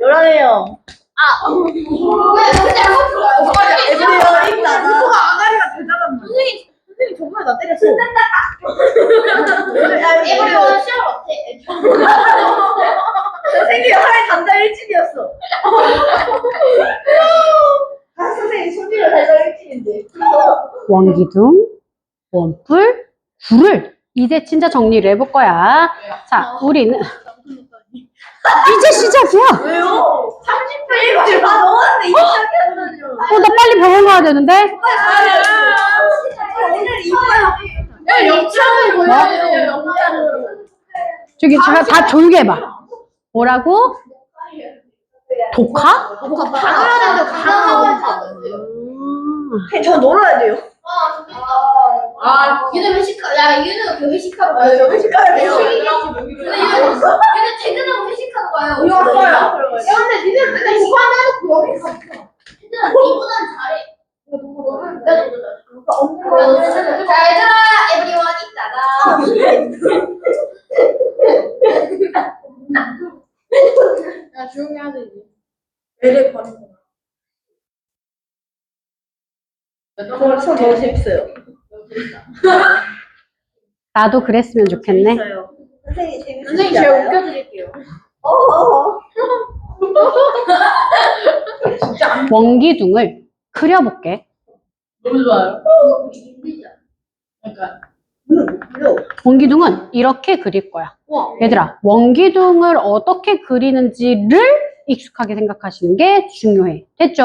열하네요. 아가리가 대단한 거. 선생님 정말 나 때렸어. 에브리원 시험 어때? 선생님 하나의 단자 일진이었어. 선생님 소리를 단자 일진인데. 원기둥, 원뿔, 불을 이제 진짜 정리를 해볼 거야. 자, 우리는 이제 시작이야. 왜요? 30분 다 넣었는데 이제 시작했는데요. 나 빨리 병원 가야 되는데. 오늘 이거야. 야, 영장을 보여야 돼요. 영장을. 저기 제가 다 조용히 해봐. 뭐라고? 독화? 저 놀아야 돼요. 얘는 야, 얘는 그 회식하러 아, 가요. 저 회식가야 돼요. 얘는 퇴근하고 회식하러 가요. 우리 왔어요. 야, 근데 니들 맨날 이거 하나 해놓고 여기 가. 얘들아, 니보단 잘해. 자, 얘들아, 에브리원 있잖아. 야, 조용히 하자, 이제. 애를 버리고. 저 너무 재밌어요. 나도 그랬으면 좋겠네. 재밌어요. 선생님 재밌으시지 선생님, 제가 않아요? 웃겨드릴게요. 원기둥을 그려볼게. 너무 좋아요. 힘들지 않아? 약간 원기둥은 이렇게 그릴 거야. 우와. 얘들아, 원기둥을 어떻게 그리는지를 익숙하게 생각하시는 게 중요해. 됐죠?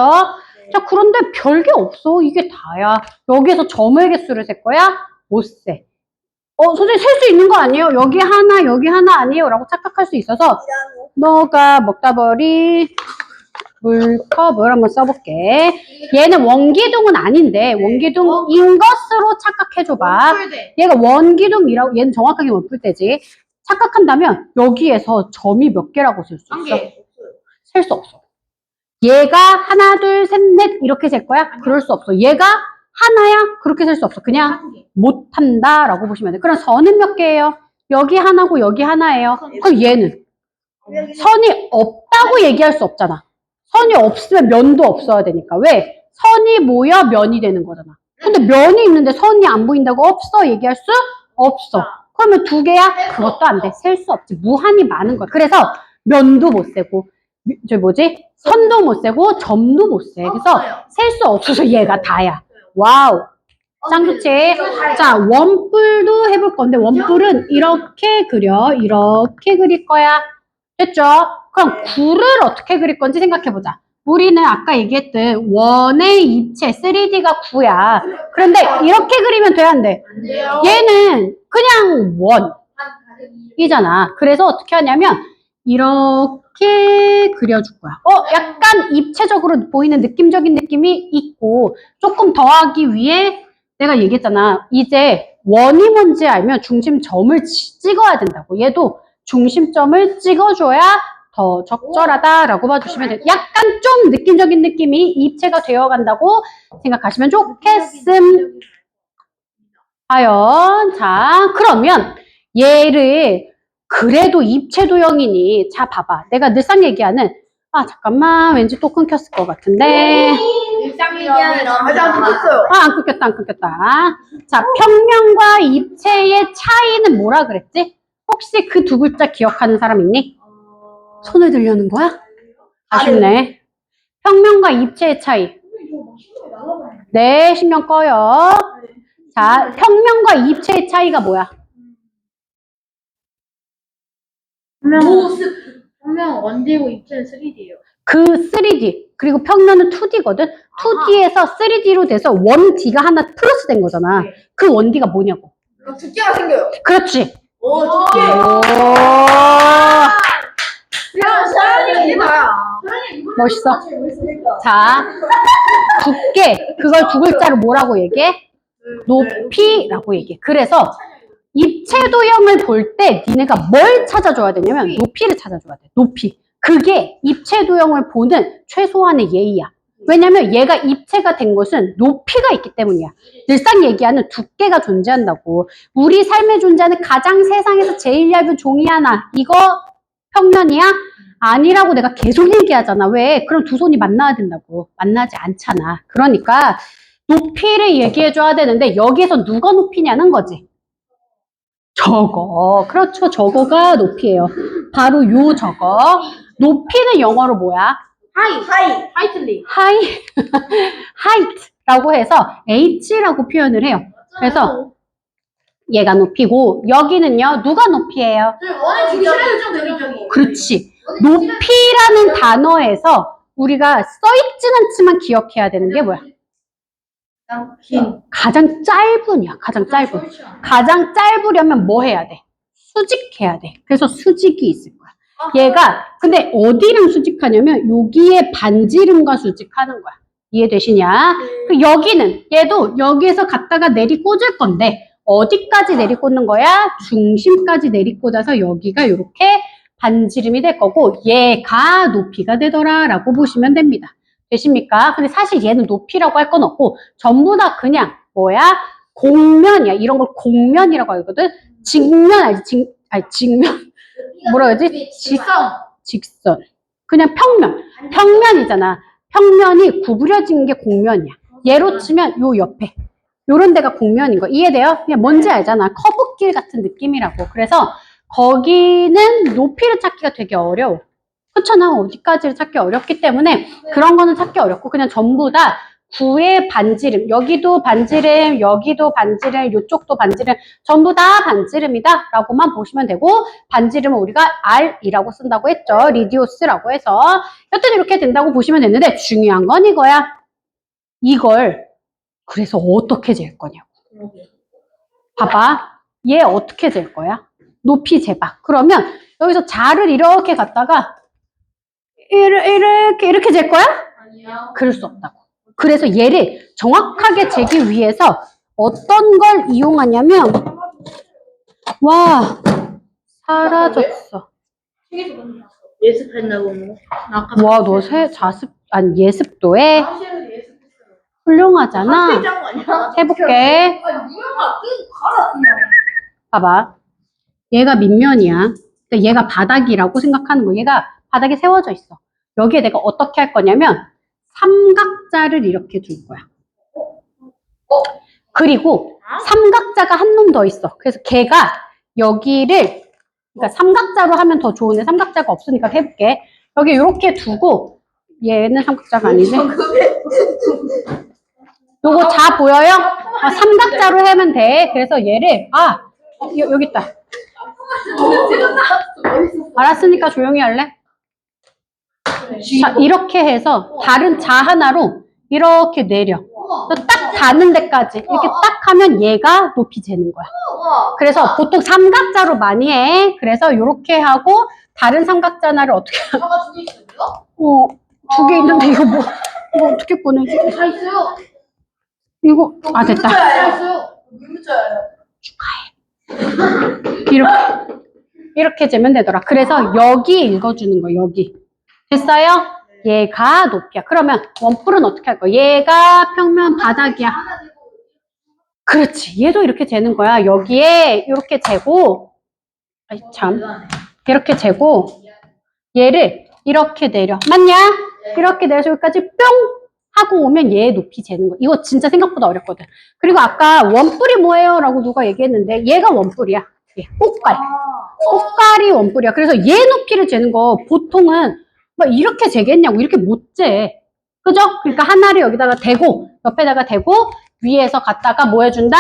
자, 그런데 별게 없어. 이게 다야. 여기에서 점의 개수를 셀 거야? 못 세. 선생님 셀 수 있는 거 아니에요? 여기 하나 아니에요? 라고 착각할 수 있어서 너가 먹다 버리 물컵을 한번 써볼게. 얘는 원기둥은 아닌데 원기둥인 것으로 착각해줘봐. 얘가 원기둥이라고, 얘는 정확하게 원뿔대지. 착각한다면 여기에서 점이 몇 개라고 셀 수 있어? 셀 수 없어. 얘가 하나, 둘, 셋, 넷 이렇게 셀 거야? 그럴 수 없어. 얘가 하나야? 그렇게 셀 수 없어. 그냥 못한다 라고 보시면 돼. 그럼 선은 몇 개예요? 여기 하나고 여기 하나예요. 그럼 얘는 선이 없다고 얘기할 수 없잖아. 선이 없으면 면도 없어야 되니까. 왜? 선이 모여 면이 되는 거잖아. 근데 면이 있는데 선이 안 보인다고 없어 얘기할 수 없어. 그러면 두 개야? 그것도 안 돼. 셀 수 없지. 무한히 많은 거야. 그래서 면도 못 세고 선도 못 세고 점도 못 세. 그래서 셀 수 없어서 얘가 다야. 와우. 짱 좋지? 자, 원뿔도 해볼 건데 원뿔은 이렇게 그려. 이렇게 그릴 거야. 됐죠? 그럼 구를 어떻게 그릴 건지 생각해보자. 우리는 아까 얘기했던 원의 입체 3D가 9야. 그런데 이렇게 그리면 돼, 안 돼? 얘는 그냥 원이잖아. 그래서 어떻게 하냐면 이렇게 그려줄 거야. 약간 입체적으로 보이는 느낌적인 느낌이 있고 조금 더하기 위해 내가 얘기했잖아. 이제 원이 뭔지 알면 중심점을 찍어야 된다고. 얘도 중심점을 찍어줘야 더 적절하다라고 봐주시면 돼요. 약간 좀 느낌적인 느낌이 입체가 되어간다고 생각하시면 좋겠음. 과연 자, 그러면 얘를 그래도 입체 도형이니 자 봐봐. 내가 늘상 얘기하는 잠깐만 왠지 또 끊겼을 것 같은데 일상 얘기하는 아직 안 붙었어요. 안 끊겼다. 자, 평면과 입체의 차이는 뭐라 그랬지? 혹시 그 두 글자 기억하는 사람 있니? 손을 들려는 거야? 아쉽네. 평면과 입체의 차이. 네, 신경 꺼요. 자, 평면과 입체의 차이가 뭐야? 분명 원디고 입체는 3D예요. 그 3D. 그리고 평면은 2D거든? 2D에서 3D로 돼서 1D가 하나 플러스 된 거잖아. 그 1D가 뭐냐고. 두께가 생겨요. 그렇지. 오, 두께. 이게 나야. 멋있어. 자, 두께. 그걸 두 글자로 뭐라고 얘기해? 높이라고 얘기해. 그래서 입체 도형을 볼 때 니네가 뭘 찾아줘야 되냐면 높이를 찾아줘야 돼. 높이. 그게 입체 도형을 보는 최소한의 예의야. 왜냐면 얘가 입체가 된 것은 높이가 있기 때문이야. 늘상 얘기하는 두께가 존재한다고. 우리 삶에 존재하는 가장 세상에서 제일 얇은 종이 하나. 이거 평면이야? 아니라고 내가 계속 얘기하잖아. 왜? 그럼 두 손이 만나야 된다고. 만나지 않잖아. 그러니까 높이를 얘기해줘야 되는데 여기에서 누가 높이냐는 거지. 저거. 그렇죠. 저거가 높이예요. 바로 요 저거. 높이는 영어로 뭐야? 하이틀리. height라고 해서 h라고 표현을 해요. 그래서 얘가 높이고 여기는요. 누가 높이예요? 원래 주기 싫어요, 좀 그렇지. 높이라는 단어에서 우리가 써있진 않지만 기억해야 되는 게 뭐야? 가장 짧은이야. 가장 짧은. 가장 짧으려면 뭐 해야 돼? 수직해야 돼. 그래서 수직이 있을 거야. 얘가 근데 어디랑 수직하냐면 여기에 반지름과 수직하는 거야. 이해되시냐? 그 여기는 얘도 여기에서 갔다가 내리꽂을 건데 어디까지 내리꽂는 거야? 중심까지 내리꽂아서 여기가 이렇게 반지름이 될 거고 얘가 높이가 되더라 라고 보시면 됩니다. 되십니까? 근데 사실 얘는 높이라고 할 건 없고 전부 다 그냥 뭐야? 공면이야. 이런 걸 공면이라고 하거든. 직면 알지? 직면 뭐라 그러지? 직선. 그냥 평면. 평면이잖아. 평면이 구부려진 게 공면이야. 예로 치면 요 옆에 요런 데가 공면인 거 이해돼요? 그냥 뭔지 알잖아. 커브길 같은 느낌이라고. 그래서 거기는 높이를 찾기가 되게 어려워. 그렇잖아. 어디까지를 찾기 어렵기 때문에 그런 거는 찾기 어렵고 그냥 전부 다 구의 반지름. 여기도 반지름, 여기도 반지름, 요쪽도 반지름. 전부 다 반지름이다 라고만 보시면 되고 반지름은 우리가 R이라고 쓴다고 했죠. 리디오스라고 해서 여튼 이렇게 된다고 보시면 되는데 중요한 건 이거야. 이걸 그래서 어떻게 잴 거냐고. 봐봐. 얘 어떻게 잴 거야? 높이 재봐. 그러면 여기서 자를 이렇게 갖다가 이렇게 잴 거야? 아니요. 그럴 수 없다고. 그래서 얘를 정확하게 재기 위해서 어떤 걸 이용하냐면 와 사라졌어. 예습했나 보네. 와 너 자습 아니 예습도에 훌륭하잖아. 해볼게. 봐봐. 얘가 밑면이야. 근데 얘가 바닥이라고 생각하는 거. 얘가 바닥에 세워져 있어. 여기에 내가 어떻게 할 거냐면 삼각자를 이렇게 줄 거야. 그리고 삼각자가 한 놈 더 있어. 그래서 걔가 여기를 그러니까 삼각자로 하면 더 좋은데 삼각자가 없으니까 해볼게. 여기 이렇게 두고 얘는 삼각자가 아니지. 요거 자 보여요? 삼각자로 하면 돼. 그래서 얘를 여기 있다. 알았으니까 조용히 할래? 자, 이렇게 해서 다른 자 하나로 이렇게 내려. 딱 닿는 데까지 이렇게 딱 하면 얘가 높이 재는 거야. 그래서 보통 삼각자로 많이 해. 그래서 이렇게 하고 다른 삼각자 하나를 어떻게 두 개 있는데 이거 이거 어떻게 꺼내지? 다 있어요. 이거 됐다. 다 있어요. 이렇게 재면 되더라. 그래서 여기 읽어주는 거 여기 됐어요? 얘가 높이야. 그러면 원뿔은 어떻게 할 거야? 얘가 평면 바닥이야. 그렇지. 얘도 이렇게 재는 거야. 여기에 이렇게 재고 이렇게 재고 얘를 이렇게 내려. 맞냐? 이렇게 내려서 여기까지 뿅 하고 오면 얘 높이 재는 거. 이거 진짜 생각보다 어렵거든. 그리고 아까 원뿔이 뭐예요? 라고 누가 얘기했는데 얘가 원뿔이야. 꽃갈. 꽃갈이 원뿔이야. 그래서 얘 높이를 재는 거 보통은 막 이렇게 재겠냐고. 이렇게 못 재. 그죠? 그러니까 하나를 여기다가 대고 옆에다가 대고 위에서 갖다가 뭐 해준다?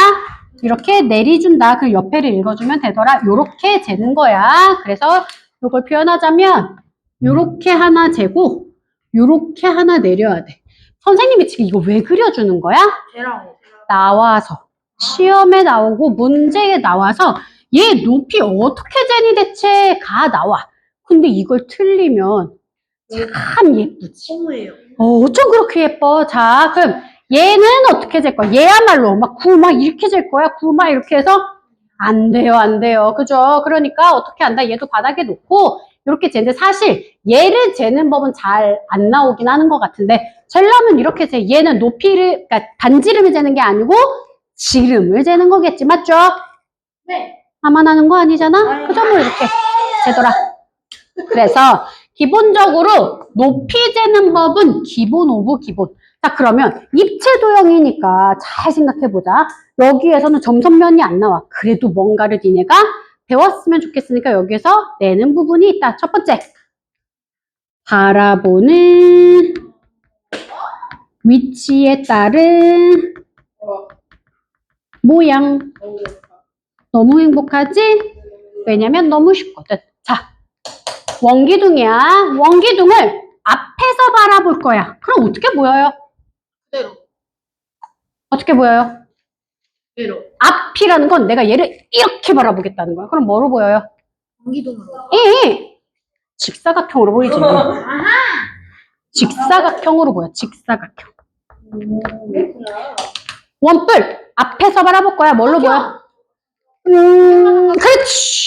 이렇게 내리준다. 그 옆에를 읽어주면 되더라. 요렇게 재는 거야. 그래서 요걸 표현하자면 요렇게 하나 재고 요렇게 하나 내려야 돼. 선생님이 지금 이거 왜 그려주는 거야? 나와서 시험에 나오고 문제에 나와서 얘 높이 어떻게 재니 대체가 나와. 근데 이걸 틀리면 참 예쁘지. 어쩜 그렇게 예뻐. 자, 그럼 얘는 어떻게 잴 거야? 얘야말로 막 구 막 이렇게 잴 거야? 구 막 이렇게 해서 안 돼요, 안 돼요. 그죠? 그러니까 어떻게 한다? 얘도 바닥에 놓고 이렇게 재는데 사실 얘를 재는 법은 잘 안 나오긴 하는 것 같은데 재려면 이렇게 재. 얘는 높이를 그러니까 반지름을 재는 게 아니고 지름을 재는 거겠지. 맞죠? 네. 나만 하는 거 아니잖아? 그죠? 뭐 이렇게 재더라. 그래서 기본적으로 높이 재는 법은 기본 오브 기본. 자, 그러면 입체 도형이니까 잘 생각해보자. 여기에서는 점선면이 안 나와. 그래도 뭔가를 니네가 배웠으면 좋겠으니까 여기에서 내는 부분이 있다. 첫 번째, 바라보는 위치에 따른 모양. 너무 행복하지? 왜냐면 너무 쉽거든. 자, 원기둥이야. 원기둥을 앞에서 바라볼 거야. 그럼 어떻게 보여요? 그대로. 어떻게 보여요? 그대로. 앞이라는 건 내가 얘를 이렇게 바라보겠다는 거야. 그럼 뭐로 보여요? 전기동으로. 직사각형으로 보이지. 직사각형으로 보여. 직사각형. 원뿔 앞에서 바라볼 거야. 뭘로 보여? 그렇지.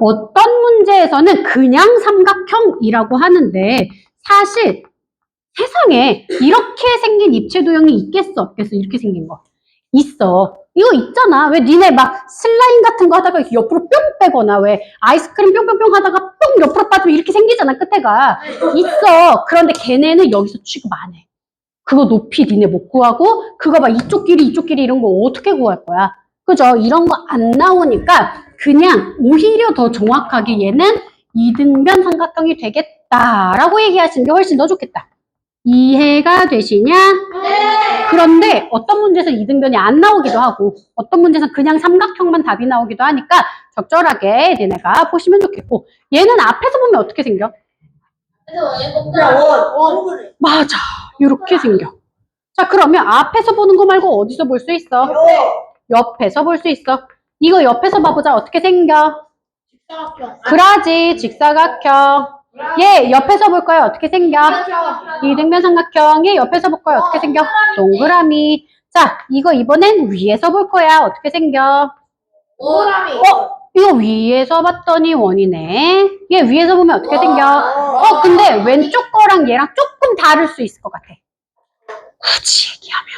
어떤 문제에서는 그냥 삼각형이라고 하는데 사실 세상에 이렇게 생긴 입체 도형이 있겠어 없겠어? 이렇게 생긴 거 있어. 이거 있잖아. 왜 니네 막 슬라임 같은 거 하다가 옆으로 뿅 빼거나 왜 아이스크림 뿅뿅뿅 하다가 뿅 옆으로 빠지면 이렇게 생기잖아. 끝에가 있어. 그런데 걔네는 여기서 취급 안 해. 그거 높이 니네 못 구하고 그거 봐 이쪽 길이 이런 거 어떻게 구할 거야? 그죠? 이런 거 안 나오니까 그냥 오히려 더 정확하게 얘는 이등변 삼각형이 되겠다라고 얘기하시는 게 훨씬 더 좋겠다. 이해가 되시냐? 네. 그런데 어떤 문제에서 이등변이 안 나오기도 하고 어떤 문제에서 그냥 삼각형만 답이 나오기도 하니까 적절하게 니네가 보시면 좋겠고 얘는 앞에서 보면 어떻게 생겨? 그냥 원. 맞아. 이렇게 생겨. 자, 그러면 앞에서 보는 거 말고 어디서 볼 수 있어? 옆에서 볼 수 있어. 이거 옆에서 봐보자. 어떻게 생겨? 직사각형. 그라지, 직사각형. 얘 옆에서 볼 거야. 어떻게 생겨? 이등변 삼각형. 얘 옆에서 볼 거야. 어떻게 생겨? 동그라미. 자, 이거 이번엔 위에서 볼 거야. 어떻게 생겨? 동그라미. 이거 위에서 봤더니 원이네. 얘 위에서 보면 어떻게 생겨? 근데 왼쪽 거랑 얘랑 조금 다를 수 있을 것 같아. 굳이 얘기하면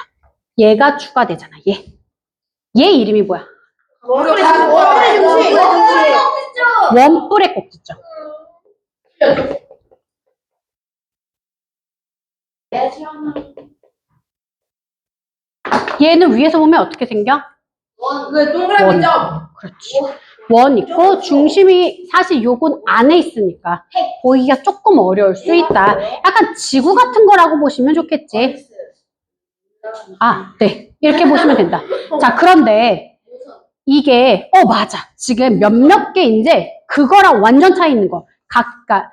얘가 추가되잖아. 얘 이름이 뭐야? 원뿔의 꼭지점. 얘는 위에서 보면 어떻게 생겨? 그 동그라미죠? 그렇지. 원 있고 중심이 사실 요건 안에 있으니까 보기가 조금 어려울 수 있다. 약간 지구 같은 거라고 보시면 좋겠지. 아, 네. 이렇게 보시면 된다. 자, 그런데 이게 맞아. 지금 몇몇 개 이제 그거랑 완전 차이 있는 거. 각각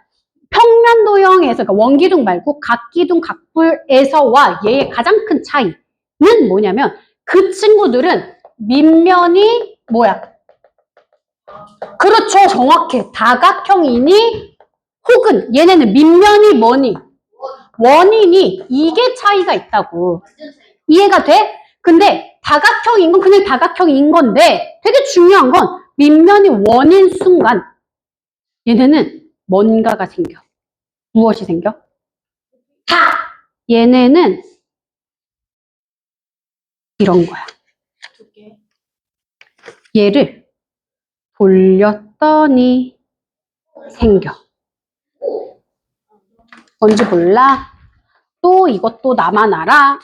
평면 도형에서 그러니까 원기둥 말고 각기둥 각뿔에서와 얘의 가장 큰 차이는 뭐냐면 그 친구들은 밑면이 뭐야? 그렇죠. 정확해. 다각형이니 혹은 얘네는 밑면이 뭐니? 원이니 이게 차이가 있다고. 이해가 돼? 근데 다각형인 건 그냥 다각형인 건데 되게 중요한 건 밑면이 원인 순간 얘네는 뭔가가 생겨. 무엇이 생겨? 얘네는 이런 거야. 얘를 돌렸더니 생겨. 뭔지 몰라? 또 이것도 나만 알아?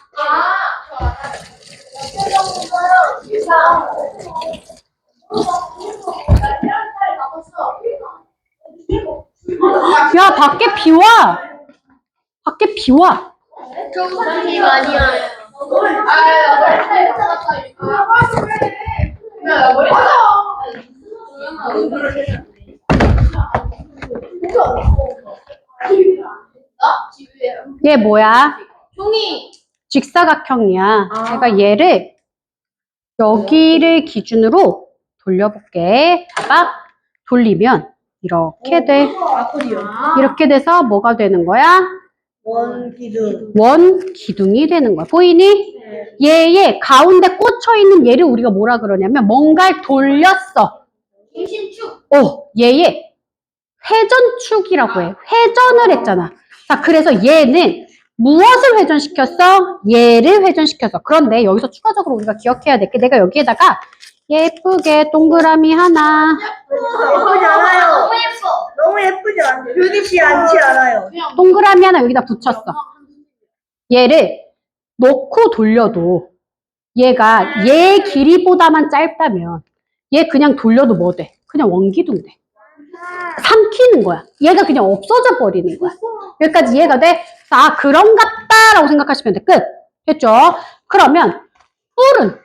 야, 밖에 비 와. 밖에 비 와. 선생님 아니야. 얘 뭐야? 종이. 직사각형이야. 내가 얘를 여기를 기준으로 돌려볼게. 봐봐. 돌리면 이렇게 돼. 이렇게 돼서 뭐가 되는 거야? 원기둥. 원기둥이 되는 거야. 보이니? 얘의 가운데 꽂혀있는 얘를 우리가 뭐라 그러냐면 뭔가를 돌렸어. 중심축. 얘의 회전축이라고 해. 회전을 했잖아. 자, 그래서 얘는 무엇을 회전시켰어? 얘를 회전시켰어. 그런데 여기서 추가적으로 우리가 기억해야 될 게 내가 여기에다가 예쁘게 동그라미 하나. 예쁘지 않아요. 너무 예뻐. 너무 예쁘지 않아요. beauty 않지 않아요. 동그라미 하나 여기다 붙였어. 얘를 놓고 돌려도 얘가 얘 길이보다만 짧다면 얘 그냥 돌려도 뭐 돼? 그냥 원기둥 돼. 삼키는 거야. 얘가 그냥 없어져 버리는 거야. 여기까지 이해가 돼? 아, 그런갑다 라고 생각하시면 돼. 끝. 됐죠? 그러면 뿔은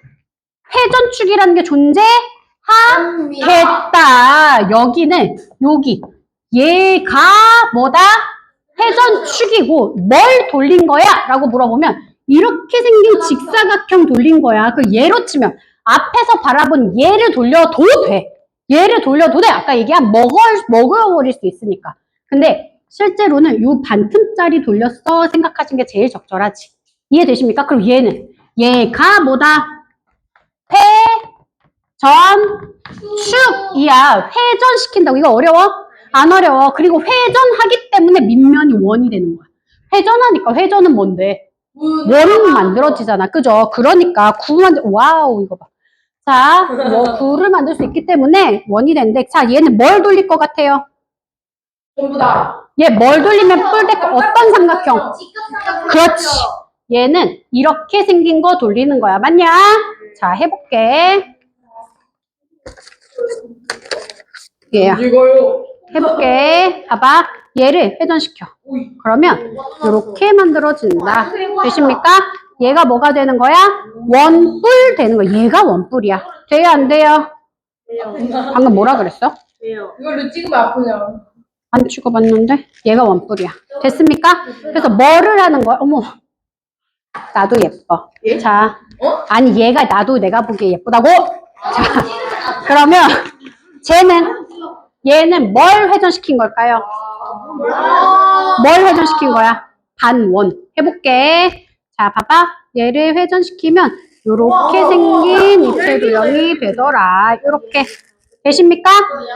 회전축이라는 게 존재하겠다. 여기는 여기 얘가 뭐다? 회전축이고 뭘 돌린 거야? 라고 물어보면 이렇게 생긴 직사각형 돌린 거야. 그 얘로 치면 앞에서 바라본 얘를 돌려도 돼. 얘를 돌려도 돼. 아까 얘기한 먹어버릴 수 있으니까. 근데 실제로는 요 반틈짜리 돌렸어 생각하시는 게 제일 적절하지. 이해되십니까? 그럼 얘가 뭐다? 회전축이야. 회전시킨다고. 이거 어려워? 안 어려워. 그리고 회전하기 때문에 밑면이 원이 되는 거야. 회전하니까 회전은 뭔데? 원이 만들어지잖아. 그죠? 그러니까 와우 이거 봐. 자, 뭐 구를 만들 수 있기 때문에 원이 되는데 자, 얘는 뭘 돌릴 것 같아요? 전부 다. 얘 뭘 돌리면 뿔 될 거 어떤 삼각형? 직각삼각형. 그렇지. 얘는 이렇게 생긴 거 돌리는 거야. 맞냐? 자, 해볼게. 얘야. 이거요. 해볼게. 봐봐. 얘를 회전시켜. 그러면 이렇게 만들어진다. 되십니까? 얘가 뭐가 되는 거야? 원뿔 되는 거야. 얘가 원뿔이야. 돼요, 안 돼요? 방금 뭐라 그랬어? 이걸로 찍으면 아프냐? 안 찍어봤는데? 얘가 원뿔이야. 됐습니까? 그래서 뭐를 하는 거야? 어머. 나도 예뻐. 예? 자. 어? 아니, 얘가 나도 내가 보기에 예쁘다고? 자. 그러면 얘는 뭘 회전시킨 걸까요? 뭘 회전시킨 거야? 반원. 해볼게. 자, 봐봐. 얘를 회전시키면 요렇게 생긴 입체도형이 되더라. 요렇게. 되십니까?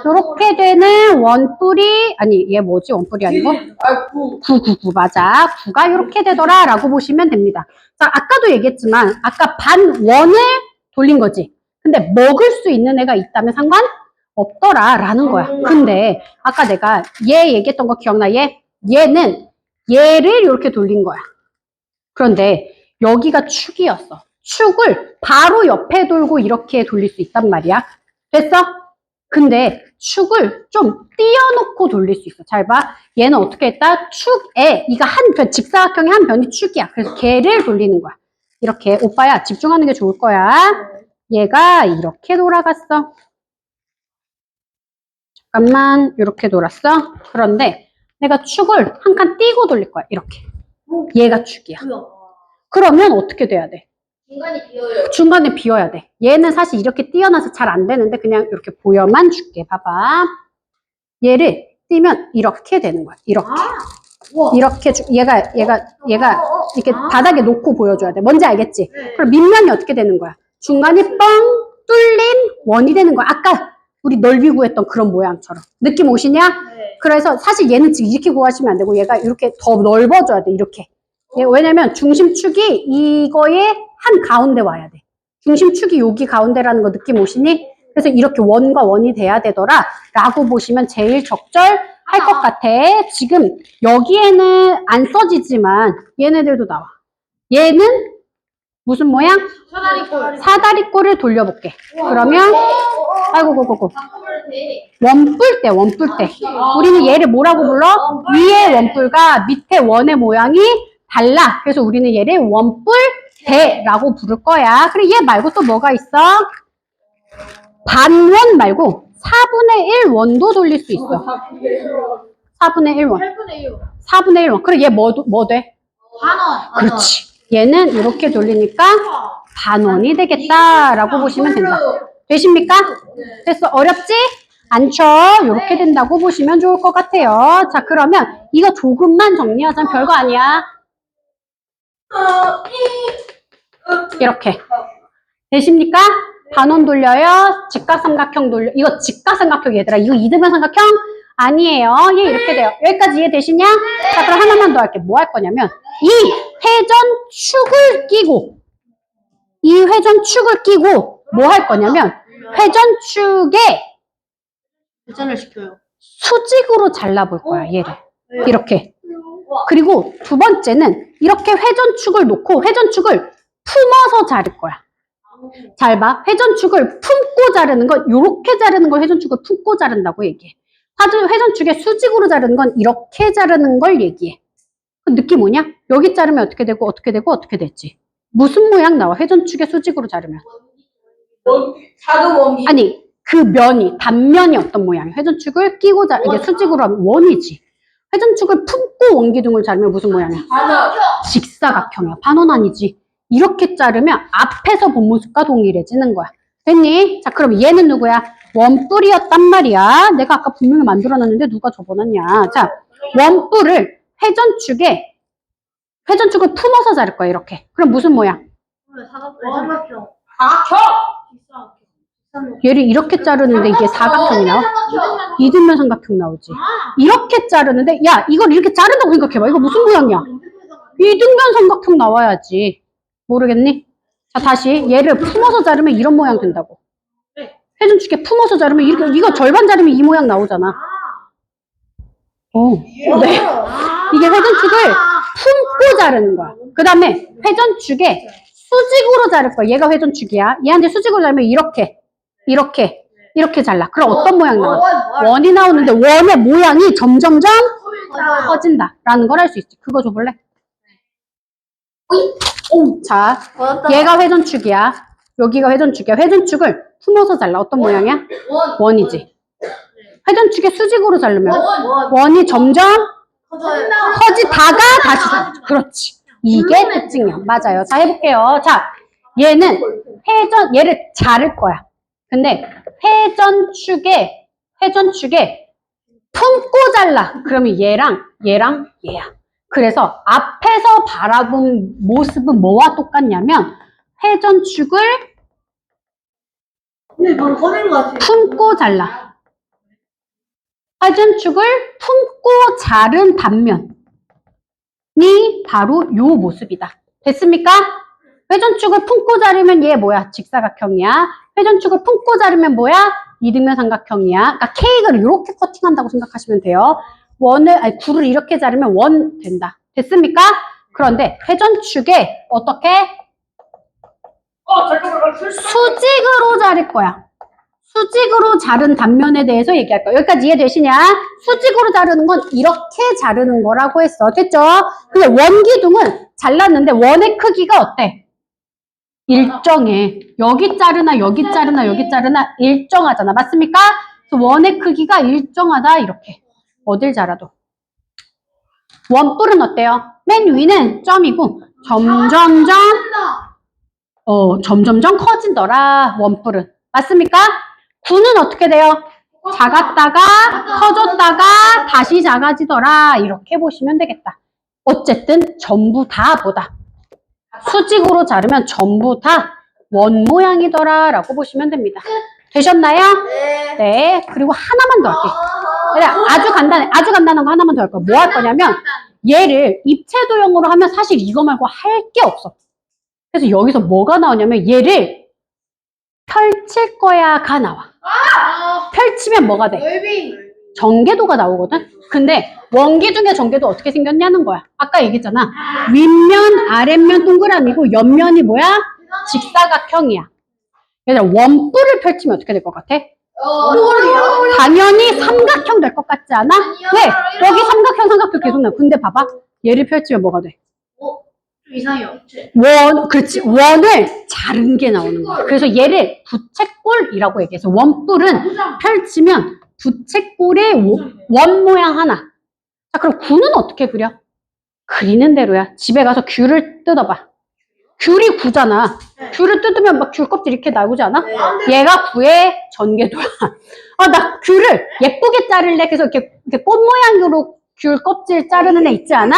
요렇게 되는 원뿔이, 아니, 얘 뭐지? 원뿔이 아니고? 아이고. 9 맞아. 9가 요렇게 되더라. 라고 보시면 됩니다. 자, 아까도 얘기했지만, 아까 반원을 돌린 거지. 근데 먹을 수 있는 애가 있다면 상관없더라. 라는 거야. 근데, 아까 내가 얘 얘기했던 거 기억나? 얘는 얘를 이렇게 돌린 거야. 그런데 여기가 축이었어. 축을 바로 옆에 돌고 이렇게 돌릴 수 있단 말이야. 됐어? 근데 축을 좀 띄워놓고 돌릴 수 있어. 잘 봐. 얘는 어떻게 했다? 축에, 이가 한 변, 직사각형의 한 변이 축이야. 그래서 걔를 돌리는 거야. 이렇게. 오빠야, 집중하는 게 좋을 거야. 얘가 이렇게 돌아갔어. 잠깐만, 이렇게 돌았어. 그런데 내가 축을 한 칸 띄고 돌릴 거야. 이렇게. 얘가 축이야. 그러면 어떻게 돼야 돼? 중간이 비어요. 중간에 비워야 돼. 얘는 사실 이렇게 띄어나서 잘 안 되는데 그냥 이렇게 보여만 줄게. 봐봐. 얘를 띄면 이렇게 되는 거야. 이렇게. 이렇게 얘가 이렇게 바닥에 놓고 보여줘야 돼. 뭔지 알겠지? 그럼 밑면이 어떻게 되는 거야? 중간에 뻥 뚫린 원이 되는 거야. 아까 우리 넓이 구했던 그런 모양처럼. 느낌 오시냐? 네. 그래서 사실 얘는 지금 이렇게 구하시면 안 되고 얘가 이렇게 더 넓어져야 돼. 이렇게. 왜냐면 중심축이 이거의 한 가운데 와야 돼. 중심축이 여기 가운데라는 거 느낌 오시니? 그래서 이렇게 원과 원이 돼야 되더라 라고 보시면 제일 적절할 것 같아. 지금 여기에는 안 써지지만 얘네들도 나와. 얘는 무슨 모양? 사다리꼴을 돌려볼게. 그러면 아이고 바꿔볼 때. 원뿔 때. 우리는 얘를 뭐라고 불러? 위에 원뿔과 밑에 원의 모양이 달라. 그래서 우리는 얘를 원뿔대라고 부를 거야. 그리고 얘 말고 또 뭐가 있어? 반원 말고 4분의 1 원도 돌릴 수 있어. 4분의 1 원. 4분의 1 원. 그리고 얘 뭐 돼? 반원. 그렇지. 얘는 이렇게 돌리니까 반원이 되겠다라고 보시면 된다. 되십니까? 됐어. 어렵지? 않죠? 이렇게 된다고 보시면 좋을 것 같아요. 자, 그러면 이거 조금만 정리하자면 별거 아니야. 이렇게. 되십니까? 반원 돌려요. 직각삼각형 돌려. 이거 직각삼각형 얘들아. 이거 이등변 삼각형 아니에요. 얘 이렇게 돼요. 여기까지 이해되시냐? 자, 그럼 하나만 더 할게. 뭐 할 거냐면 이 회전축을 끼고 뭐 할 거냐면 회전축에 회전을 시켜요. 수직으로 잘라볼 거야, 얘를. 이렇게. 그리고 두 번째는 이렇게 회전축을 놓고 회전축을 품어서 자를 거야. 잘 봐. 회전축을 품고 자르는 건 이렇게 자르는 걸 회전축을 품고 자른다고 얘기해. 회전축에 수직으로 자르는 건 이렇게 자르는 걸 얘기해. 그 느낌 뭐냐? 여기 자르면 어떻게 되고 어떻게 되고 어떻게 됐지? 무슨 모양 나와? 회전축에 수직으로 자르면. 자동 원기. 아니 그 면이 단면이 어떤 모양이야? 회전축을 끼고 이게 수직으로 하면 원이지. 회전축을 품고 원기둥을 자르면 무슨 모양이야? 직사각형이야. 반원 아니지. 이렇게 자르면 앞에서 본 모습과 동일해지는 거야. 됐니? 자, 그럼 얘는 누구야? 원뿔이었단 말이야. 내가 아까 분명히 만들어놨는데 누가 접어놨냐. 자, 원뿔을 회전축을 품어서 자를 거야. 이렇게. 그럼 무슨 모양? 삼각형. 얘를 이렇게 자르는데 이게 사각형이 나와? 이등변 삼각형 나오지. 이렇게 자르는데 야 이걸 이렇게 자른다고 생각해봐. 이거 무슨 모양이야? 이등변 삼각형 나와야지. 모르겠니? 자 다시 얘를 품어서 자르면 이런 모양 된다고. 회전축에 품어서 자르면 이렇게 이거 절반 자르면 이 모양 나오잖아. 네. 이게 회전축을 품고 자르는 거야. 그 다음에 회전축에 수직으로 자를 거야. 얘가 회전축이야. 얘한테 수직으로 자르면 이렇게 잘라. 그럼 어떤 모양 나와? 원이 나오는데 원의 모양이 점점점 커진다라는 걸 알 수 있지. 그거 줘볼래? 자, 얘가 회전축이야. 여기가 회전축이야. 회전축을 품어서 잘라. 어떤 모양이야? 원이지. 회전축에 수직으로 자르면 원이 점점 커지다가 다시 잘라. 그렇지. 이게 특징이야. 맞아요. 자, 해볼게요. 자, 얘를 자를 거야. 근데 회전축에 품고 잘라. 그러면 얘랑 얘야. 그래서 앞에서 바라본 모습은 뭐와 똑같냐면 회전축을 품고 잘라. 회전축을 품고 자른 단면이 바로 요 모습이다. 됐습니까? 회전축을 품고 자르면 얘 뭐야? 직사각형이야. 회전축을 품고 자르면 뭐야? 이등변 삼각형이야. 그러니까 케이크를 이렇게 커팅한다고 생각하시면 돼요. 굴을 이렇게 자르면 원 된다. 됐습니까? 그런데 회전축에 어떻게? 수직으로 자를 거야. 수직으로 자른 단면에 대해서 얘기할 거야. 여기까지 이해되시냐? 수직으로 자르는 건 이렇게 자르는 거라고 했어. 됐죠? 근데 원기둥은 잘랐는데 원의 크기가 어때? 일정해. 여기 자르나 여기 자르나 여기 자르나 일정하잖아. 맞습니까? 그래서 원의 크기가 일정하다 이렇게. 어딜 자라도. 원뿔은 어때요? 맨 위는 점이고 점점점 커지더라. 원뿔은. 맞습니까? 구는 어떻게 돼요? 작았다가 커졌다가 다시 작아지더라. 이렇게 보시면 되겠다. 어쨌든 전부 다 뭐다? 수직으로 자르면 전부 다 원 모양이더라 라고 보시면 됩니다. 되셨나요? 네. 그리고 하나만 더 할게. 아주 간단한 거 하나만 더 할 거야. 뭐 할 거냐면 얘를 입체 도형으로 하면 사실 이거 말고 할 게 없어. 그래서 여기서 뭐가 나오냐면 얘를 펼칠 거야가 나와. 펼치면 뭐가 돼? 전개도가 나오거든? 근데 원기둥의 전개도 어떻게 생겼냐는 거야. 아까 얘기했잖아. 윗면, 아랫면 동그라미고 옆면이 뭐야? 직사각형이야. 얘들아, 원뿔을 펼치면 어떻게 될 것 같아? 당연히 삼각형 될 것 같지 않아? 왜? 여기 삼각형 계속 나와. 근데 봐봐. 얘를 펼치면 뭐가 돼? 좀 이상해요. 그렇지. 원을 자른 게 나오는 거야. 그래서 얘를 부채꼴이라고 얘기해서 원뿔은 펼치면 부채꼴의 원 모양 하나. 자, 그럼 구는 어떻게 그려? 그리는 대로야. 집에 가서 귤을 뜯어봐. 귤이 구잖아. 귤을 뜯으면 막 귤 껍질 이렇게 나오지 않아? 얘가 구의 전개도야. 나 귤을 예쁘게 자를래. 그래서 이렇게 꽃 모양으로 귤 껍질 자르는 애 있지 않아?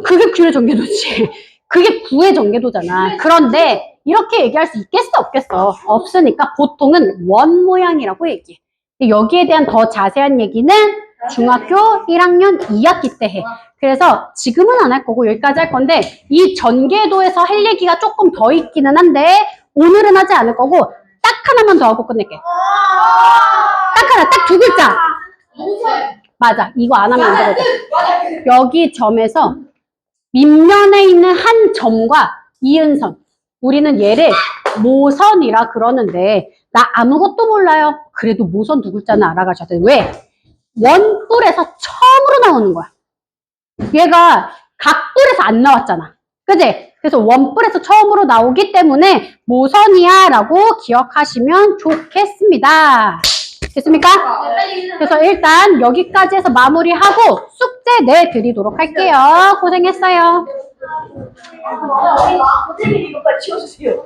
그게 귤의 전개도지. 그게 구의 전개도잖아. 그런데 이렇게 얘기할 수 있겠어 없겠어? 없으니까 보통은 원 모양이라고 얘기해. 여기에 대한 더 자세한 얘기는 중학교 1학년 2학기 때 해. 그래서 지금은 안 할 거고 여기까지 할 건데 이 전개도에서 할 얘기가 조금 더 있기는 한데 오늘은 하지 않을 거고 딱 하나만 더 하고 끝낼게. 딱 하나, 딱 두 글자. 맞아. 이거 안 하면 안 되거든. 여기 점에서 밑면에 있는 한 점과 이은선. 우리는 얘를 모선이라 그러는데 나 아무것도 몰라요. 그래도 모선 두 글자는 알아가셔야 돼. 왜? 원뿔에서 처음으로 나오는 거야. 얘가 각뿔에서 안 나왔잖아. 그지? 그래서 원뿔에서 처음으로 나오기 때문에 모선이야 라고 기억하시면 좋겠습니다. 됐습니까? 그래서 일단 여기까지 해서 마무리하고 숙제 내드리도록 할게요. 고생했어요. 선생님 이것까지 치워주세요.